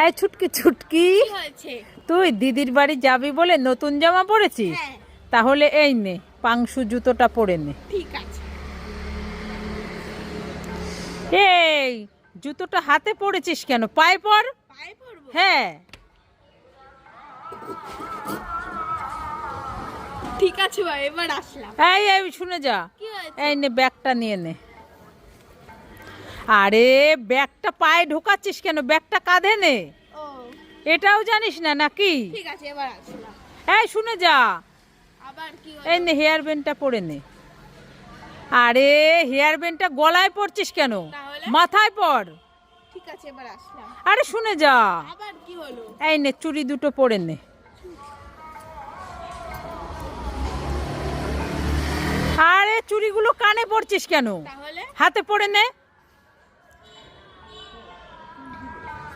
এই ছুটকি ছুটকি, কি হয়েছে? তুই দিদির বাড়ি যাবি বলে নতুন জামা পরেছিস? হ্যাঁ। তাহলে এই নে, পাংশু জুতোটা পরে নে। ঠিক আছে। এই জুতোটা হাতে পরেছিস কেন? পায়ে পর। পায়ে পরবো? হ্যাঁ। ঠিক আছে ভাই, এবার আসলাম। এই শুনে যা, কি হয়েছে? এই নে ব্যাগটা নিয়ে নে। আরে ব্যাগটা পায়ে ঢোকাচ্ছিস কেন? ব্যাগটা কাঁধে নে। ও এটাও জানিস না নাকি? ঠিক আছে, এবার আসলাম। এই শুনে যা, আবার কি এই হলো? নে হেয়ার ব্যান্ডটা পরে নে। আরে হেয়ার ব্যান্ডটা গলায় পরছিস কেন? তাহলে? মাথায় পর। ঠিক আছে, এবার আসলাম। আরে শুনে যা, আবার কি হলো? এই নে চুড়ি দুটো পরে নে। আরে চুড়িগুলো কানে পরছিস কেন? তাহলে? হাতে পরে নে।